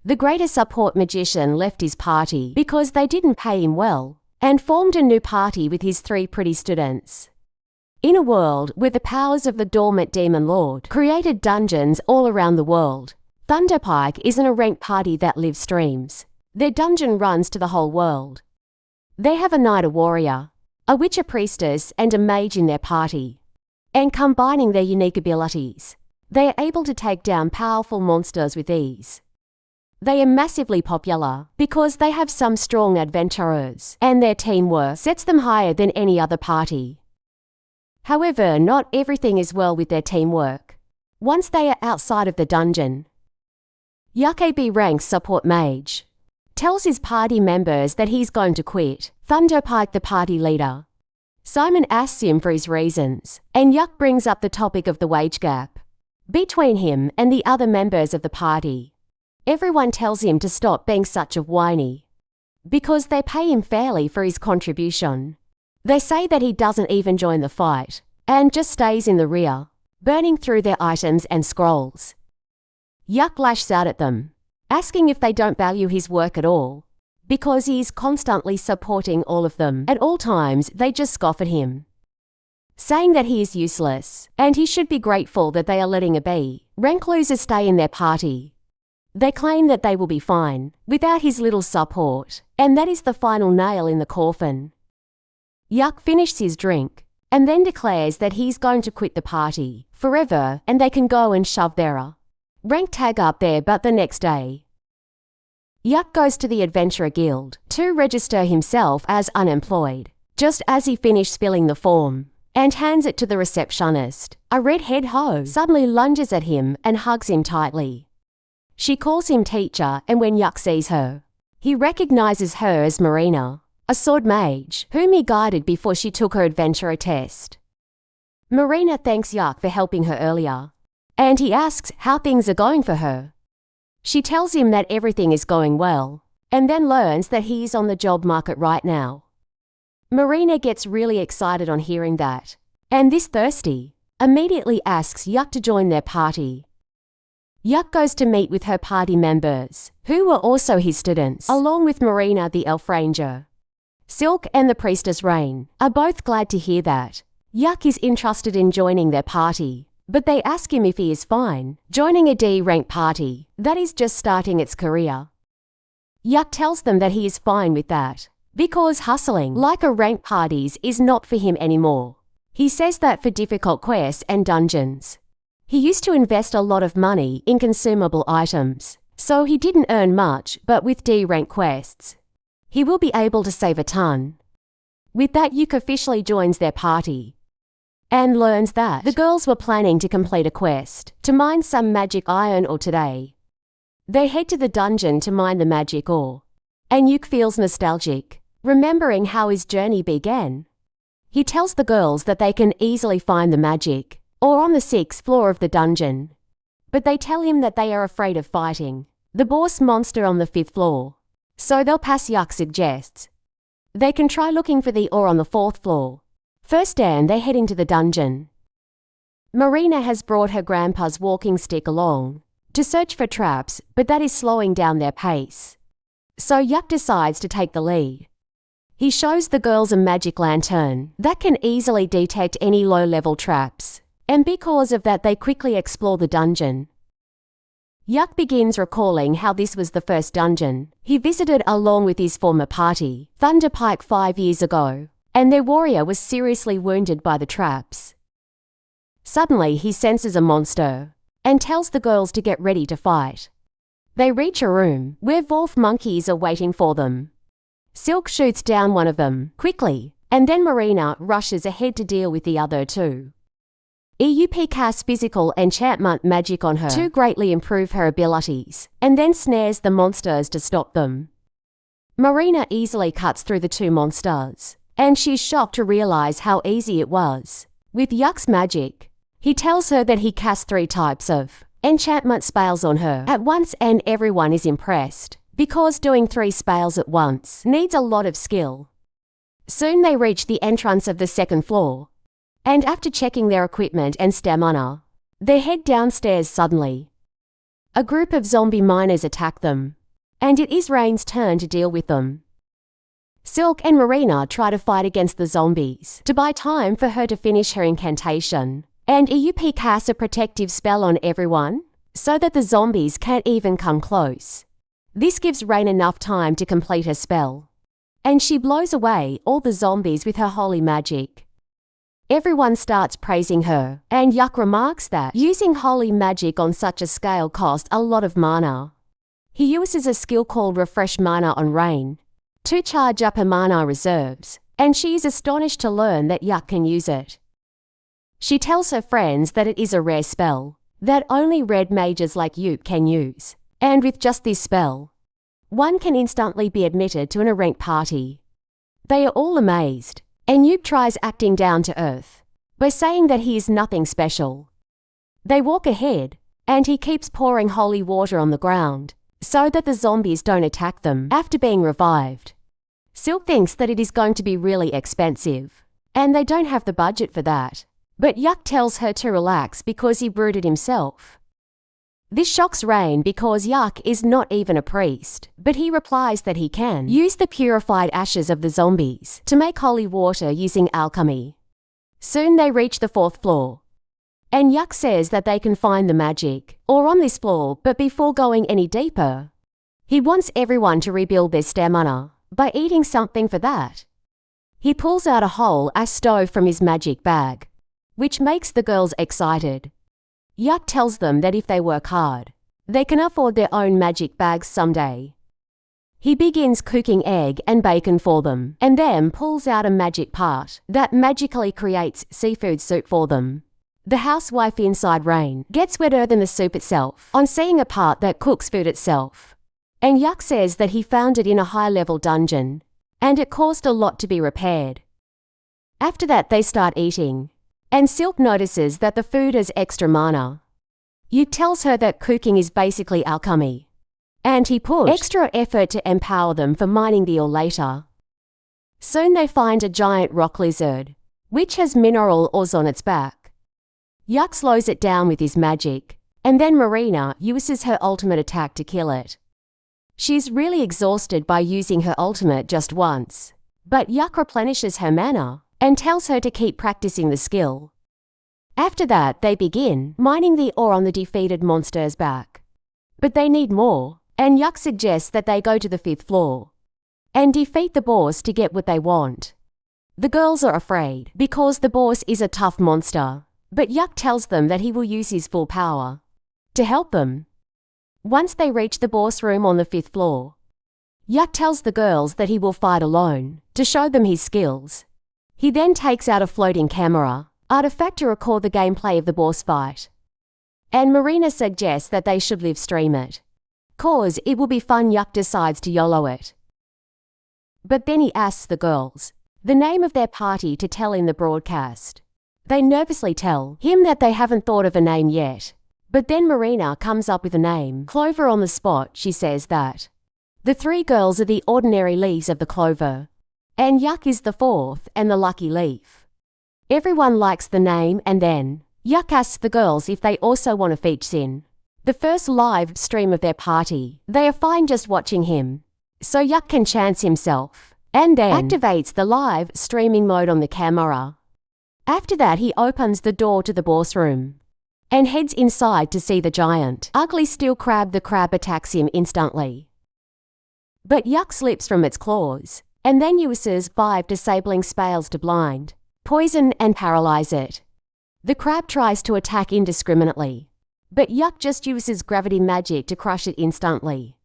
The greater support magician left his party because they didn't pay him well, and formed a new party with his 3 pretty students. In a world where the powers of the dormant demon lord created dungeons all around the world, Thunderpike isn't a ranked party that live streams. Their dungeon runs to the whole world. They have a knight, a warrior, a witch, a priestess, and a mage in their party. And combining their unique abilities, they are able to take down powerful monsters with ease. They are massively popular because they have some strong adventurers, and their teamwork sets them higher than any other party. However, not everything is well with their teamwork. Once they are outside of the dungeon, Yuck, a B-rank support mage, tells his party members that he's going to quit. Thunderpike, the party leader, Simon asks him for his reasons, and Yuck brings up the topic of the wage gap between him and the other members of the party. Everyone tells him to stop being such a whiny, because they pay him fairly for his contribution. They say that he doesn't even join the fight, and just stays in the rear, burning through their items and scrolls. Yuck lashes out at them, asking if they don't value his work at all, because he is constantly supporting all of them. At all times, they just scoff at him, saying that he is useless, and he should be grateful that they are letting a B-rank loser stay in their party. They claim that they will be fine without his little support, and that is the final nail in the coffin. Yuck finishes his drink, and then declares that he's going to quit the party forever, and they can go and shove their rank tag up there. But the next day, Yuck goes to the Adventurer Guild to register himself as unemployed, just as he finished filling the form, and hands it to the receptionist. A redhead hoe suddenly lunges at him and hugs him tightly. She calls him teacher, and when Yuck sees her, he recognizes her as Marina, a sword mage whom he guided before she took her adventurer test. Marina thanks Yuck for helping her earlier, and he asks how things are going for her. She tells him that everything is going well, and then learns that he is on the job market right now. Marina gets really excited on hearing that, and this thirsty immediately asks Yuck to join their party. Yuck goes to meet with her party members, who were also his students, along with Marina the Elf Ranger. Silk and the Priestess Rain are both glad to hear that Yuck is interested in joining their party, but they ask him if he is fine joining a D-rank party that is just starting its career. Yuck tells them that he is fine with that, because hustling like a rank parties is not for him anymore. He says that for difficult quests and dungeons, he used to invest a lot of money in consumable items, so he didn't earn much, but with D-rank quests, he will be able to save a ton. With that, Yuck officially joins their party, and learns that the girls were planning to complete a quest to mine some magic iron ore today. They head to the dungeon to mine the magic ore, and Yuck feels nostalgic, remembering how his journey began. He tells the girls that they can easily find the magic or on the 6th floor of the dungeon, but they tell him that they are afraid of fighting the boss monster on the 5th floor, so they'll pass. Yuck suggests they can try looking for the ore on the 4th floor. First, and they head into the dungeon. Marina has brought her grandpa's walking stick along to search for traps, but that is slowing down their pace, so Yuck decides to take the lead. He shows the girls a magic lantern that can easily detect any low-level traps, and because of that they quickly explore the dungeon. Yuck begins recalling how this was the first dungeon he visited along with his former party, Thunderpike, 5 years ago, and their warrior was seriously wounded by the traps. Suddenly he senses a monster, and tells the girls to get ready to fight. They reach a room where wolf monkeys are waiting for them. Silk shoots down one of them quickly, and then Marina rushes ahead to deal with the other two. EUP casts physical enchantment magic on her to greatly improve her abilities, and then snares the monsters to stop them. Marina easily cuts through the two monsters, and she's shocked to realize how easy it was. With Yuck's magic, he tells her that he cast 3 types of enchantment spells on her at once, and everyone is impressed, because doing 3 spells at once needs a lot of skill. Soon they reach the entrance of the 2nd floor, and after checking their equipment and stamina, they head downstairs. Suddenly, a group of zombie miners attack them, and it is Rain's turn to deal with them. Silk and Marina try to fight against the zombies to buy time for her to finish her incantation, and EUP casts a protective spell on everyone so that the zombies can't even come close. This gives Rain enough time to complete her spell, and she blows away all the zombies with her holy magic. Everyone starts praising her, and Yuck remarks that using holy magic on such a scale costs a lot of mana. He uses a skill called Refresh Mana on Rain to charge up her mana reserves, and she is astonished to learn that Yuck can use it. She tells her friends that it is a rare spell that only red mages like Yup can use, and with just this spell, one can instantly be admitted to a ranked party. They are all amazed, and Yup tries acting down to earth by saying that he is nothing special. They walk ahead, and he keeps pouring holy water on the ground so that the zombies don't attack them after being revived. Silk thinks that it is going to be really expensive, and they don't have the budget for that, but Yuck tells her to relax because he brewed it himself. This shocks Rain because Yuck is not even a priest, but he replies that he can use the purified ashes of the zombies to make holy water using alchemy. Soon they reach the 4th floor, and Yuck says that they can find the magic ore on this floor, but before going any deeper, he wants everyone to rebuild their stamina by eating something for that. He pulls out a whole ass stove from his magic bag, which makes the girls excited. Yuck tells them that if they work hard, they can afford their own magic bags someday. He begins cooking egg and bacon for them, and then pulls out a magic pot that magically creates seafood soup for them. The housewife inside Rain gets wetter than the soup itself on seeing a part that cooks food itself, and Yuck says that he found it in a high-level dungeon, and it cost a lot to be repaired. After that they start eating, and Silk notices that the food has extra mana. Yuck tells her that cooking is basically alchemy, and he puts extra effort to empower them for mining the ore later. Soon they find a giant rock lizard, which has mineral ores on its back. Yuck slows it down with his magic, and then Marina uses her ultimate attack to kill it. She's really exhausted by using her ultimate just once, but Yuck replenishes her mana and tells her to keep practicing the skill. After that, they begin mining the ore on the defeated monster's back. But they need more, and Yuck suggests that they go to the 5th floor and defeat the boss to get what they want. The girls are afraid because the boss is a tough monster, but Yuck tells them that he will use his full power to help them. Once they reach the boss room on the 5th floor, Yuck tells the girls that he will fight alone to show them his skills. He then takes out a floating camera artifact to record the gameplay of the boss fight, and Marina suggests that they should live stream it, cause it will be fun. Yuck decides to YOLO it. But then he asks the girls the name of their party to tell in the broadcast. They nervously tell him that they haven't thought of a name yet, but then Marina comes up with a name. Clover on the spot, she says that the 3 girls are the ordinary leaves of the clover, and Yuck is the 4th and the lucky leaf. Everyone likes the name, and then Yuck asks the girls if they also want to feature in the first live stream of their party. They are fine just watching him, so Yuck can chance himself, and then activates the live streaming mode on the camera. After that, he opens the door to the boss room and heads inside to see the giant, ugly steel crab. The crab attacks him instantly, but Yuck slips from its claws and then uses 5 disabling spells to blind, poison and paralyze it. The crab tries to attack indiscriminately, but Yuck just uses gravity magic to crush it instantly.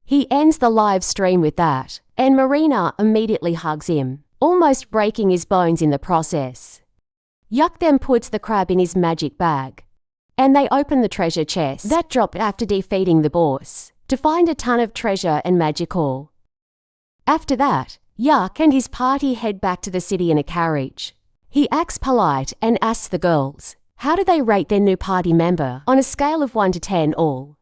He ends the live stream with that, and Marina immediately hugs him, almost breaking his bones in the process. Yuck then puts the crab in his magic bag, and they open the treasure chest that dropped after defeating the boss to find a ton of treasure and magic ore. After that, Yuck and his party head back to the city in a carriage. He acts polite and asks the girls how do they rate their new party member on a scale of 1 to 10 all.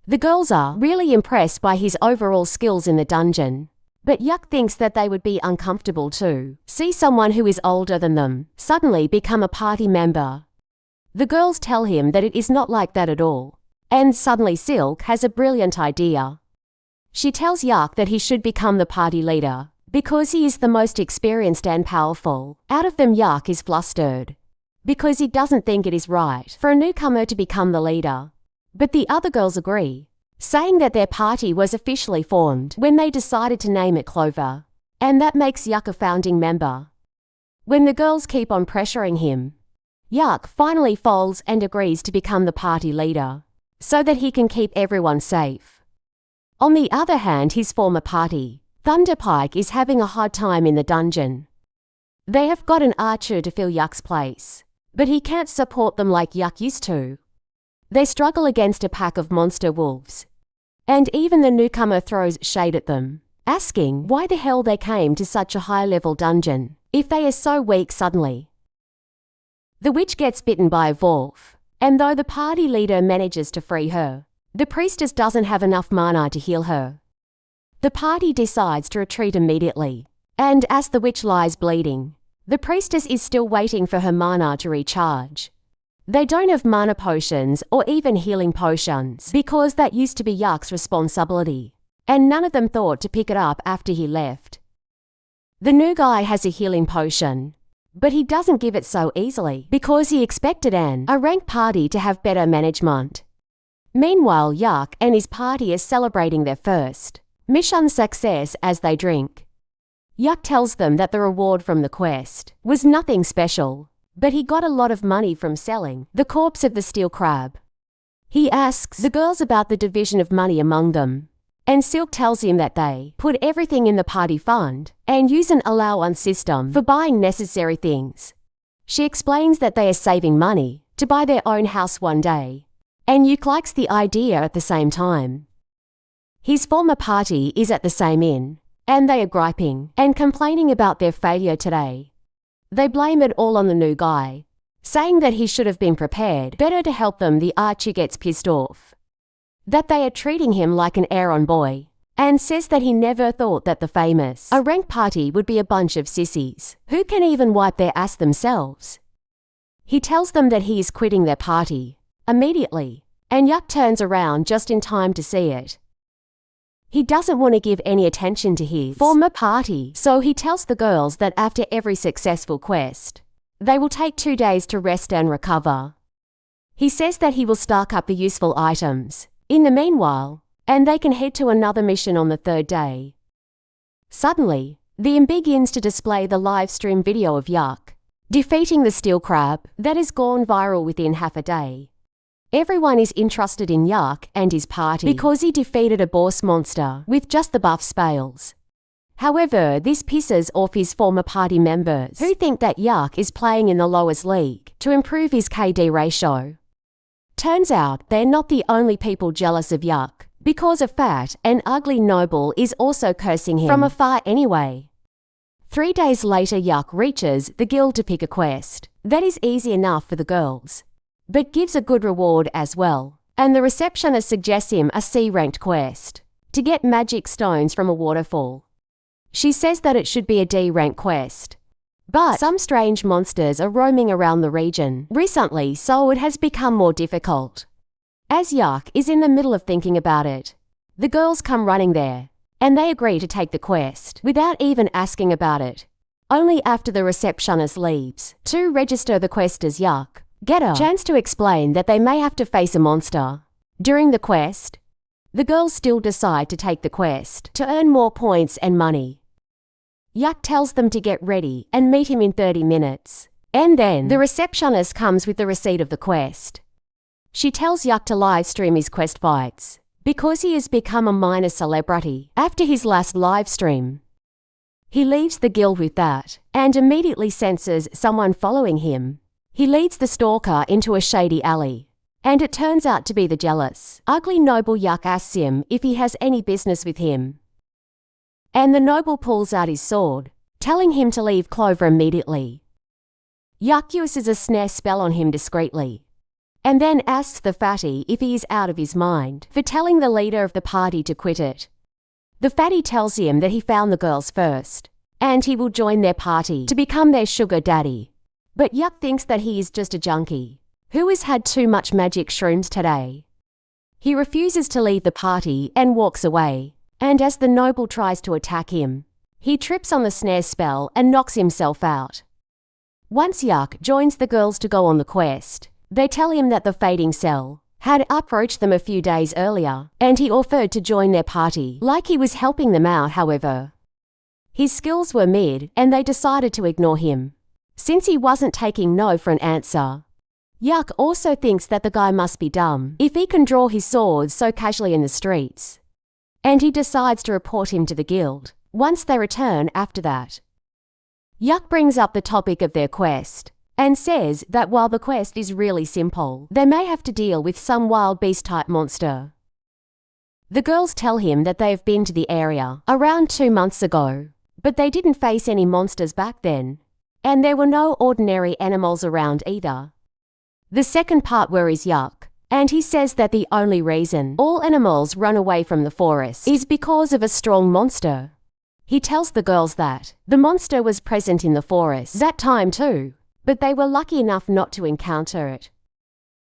The girls are really impressed by his overall skills in the dungeon, but Yuck thinks that they would be uncomfortable to see someone who is older than them suddenly become a party member. The girls tell him that it is not like that at all, And suddenly Silk has a brilliant idea. She tells Yuck that he should become the party leader, because he is the most experienced and powerful. Out of them, Yuck is flustered, because he doesn't think it is right for a newcomer to become the leader. But the other girls agree, saying that their party was officially formed when they decided to name it Clover, and that makes Yuck a founding member. When the girls keep on pressuring him, Yuck finally folds and agrees to become the party leader, so that he can keep everyone safe. On the other hand, his former party, Thunderpike, is having a hard time in the dungeon. They have got an archer to fill Yuck's place, but he can't support them like Yuck used to. They struggle against a pack of monster wolves, and even the newcomer throws shade at them, asking why the hell they came to such a high-level dungeon if they are so weak suddenly. The witch gets bitten by a wolf, and though the party leader manages to free her, the priestess doesn't have enough mana to heal her. The party decides to retreat immediately, and as the witch lies bleeding, the priestess is still waiting for her mana to recharge. They don't have mana potions or even healing potions because that used to be Yuck's responsibility, and none of them thought to pick it up after he left. The new guy has a healing potion, but he doesn't give it so easily because he expected a rank party to have better management. Meanwhile, Yuck and his party are celebrating their first mission success as they drink. Yuck tells them that the reward from the quest was nothing special, but he got a lot of money from selling the corpse of the steel crab. He asks the girls about the division of money among them, and Silk tells him that they put everything in the party fund and use an allowance system for buying necessary things. She explains that they are saving money to buy their own house one day, and Yuck likes the idea at the same time. His former party is at the same inn, and they are griping and complaining about their failure today. They blame it all on the new guy, saying that he should have been prepared better to help them. The archer gets pissed off that they are treating him like an errand boy, and says that he never thought that the famous rank party would be a bunch of sissies who can even wipe their ass themselves. He tells them that he is quitting their party immediately, and Yuck turns around just in time to see it. He doesn't want to give any attention to his former party, so he tells the girls that after every successful quest, they will take 2 days to rest and recover. He says that he will stock up the useful items in the meanwhile, and they can head to another mission on the 3rd day. Suddenly, the inn begins to display the live stream video of Yuck defeating the steel crab that has gone viral within half a day. Everyone is interested in Yuck and his party because he defeated a boss monster with just the buff spells. However, this pisses off his former party members who think that Yuck is playing in the lowest league to improve his KD ratio. Turns out they're not the only people jealous of Yuck, because a fat and ugly noble is also cursing him from afar anyway. 3 days later, Yuck reaches the guild to pick a quest that is easy enough for the girls, but gives a good reward as well, and the receptionist suggests him a C-ranked quest to get magic stones from a waterfall. She says that it should be a D-rank quest, but some strange monsters are roaming around the region recently, so it has become more difficult. As Yuck is in the middle of thinking about it, the girls come running there, and they agree to take the quest without even asking about it, only after the receptionist leaves to register the quest as Yuck get a chance to explain that they may have to face a monster. During the quest, the girls still decide to take the quest to earn more points and money. Yuck tells them to get ready and meet him in 30 minutes, and then the receptionist comes with the receipt of the quest. She tells Yuck to live stream his quest fights because he has become a minor celebrity after his last live stream. He leaves the guild with that and immediately senses someone following him. He leads the stalker into a shady alley, and it turns out to be the jealous, ugly noble. Yuck asks him if he has any business with him, and the noble pulls out his sword, telling him to leave Clover immediately. Yuck uses a snare spell on him discreetly, and then asks the fatty if he is out of his mind for telling the leader of the party to quit it. The fatty tells him that he found the girls first, and he will join their party to become their sugar daddy. But Yuck thinks that he is just a junkie who has had too much magic shrooms today. He refuses to leave the party and walks away, and as the noble tries to attack him, he trips on the snare spell and knocks himself out. Once Yuck joins the girls to go on the quest, they tell him that the fading cell had approached them a few days earlier, and he offered to join their party like he was helping them out. However, his skills were mid, and they decided to ignore him, since he wasn't taking no for an answer. Yuck also thinks that the guy must be dumb if he can draw his swords so casually in the streets, and he decides to report him to the guild once they return after that. Yuck brings up the topic of their quest and says that while the quest is really simple, they may have to deal with some wild beast-type monster. The girls tell him that they have been to the area around 2 months ago, but they didn't face any monsters back then, and there were no ordinary animals around either. The second part worries Yuck, and he says that the only reason all animals run away from the forest is because of a strong monster. He tells the girls that the monster was present in the forest that time too, but they were lucky enough not to encounter it.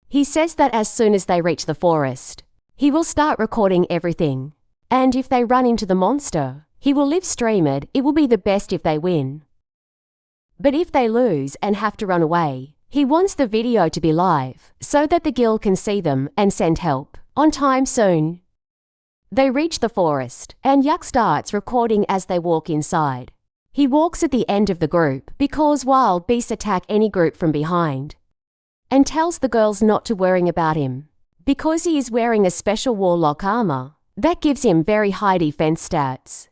He says that as soon as they reach the forest, he will start recording everything, and if they run into the monster, he will live stream it. It will be the best if they win. But if they lose and have to run away, he wants the video to be live so that the guild can see them and send help on time soon. They reach the forest, and Yuck starts recording as they walk inside. He walks at the end of the group because wild beasts attack any group from behind, and tells the girls not to worry about him because he is wearing a special warlock armor that gives him very high defense stats.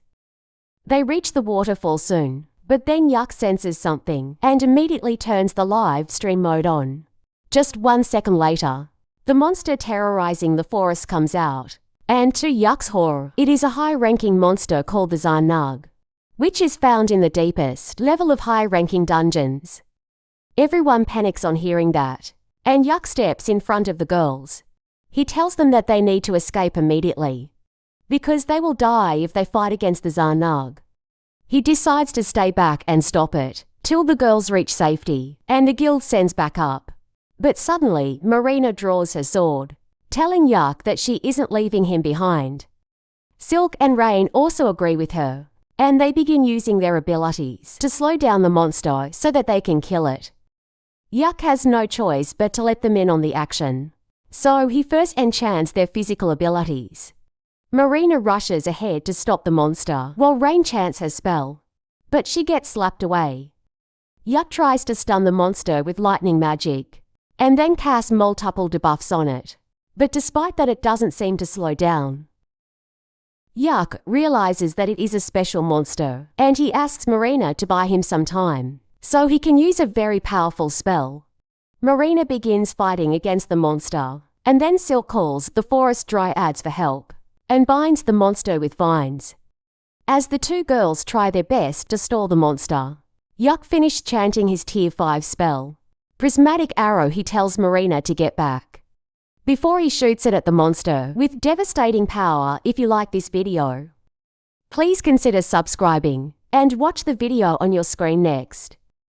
They reach the waterfall soon, but then Yuck senses something and immediately turns the live stream mode on. Just 1 second later, the monster terrorizing the forest comes out, and to Yuck's horror, it is a high-ranking monster called the Zarnug, which is found in the deepest level of high-ranking dungeons. Everyone panics on hearing that, and Yuck steps in front of the girls. He tells them that they need to escape immediately, because they will die if they fight against the Zarnug. He decides to stay back and stop it till the girls reach safety, and the guild sends back up. But suddenly, Marina draws her sword, telling Yuck that she isn't leaving him behind. Silk and Rain also agree with her, and they begin using their abilities to slow down the monster so that they can kill it. Yuck has no choice but to let them in on the action, so he first enchants their physical abilities. Marina rushes ahead to stop the monster while Rain chants her spell, but she gets slapped away. Yuck tries to stun the monster with lightning magic, and then casts multiple debuffs on it, but despite that it doesn't seem to slow down. Yuck realizes that it is a special monster, and he asks Marina to buy him some time, so he can use a very powerful spell. Marina begins fighting against the monster, and then Silk calls the forest dryads for help and binds the monster with vines. As the two girls try their best to stall the monster, Yuck finished chanting his Tier 5 spell. Prismatic Arrow. He tells Marina to get back before he shoots it at the monster with devastating power. If you like this video, please consider subscribing and watch the video on your screen next.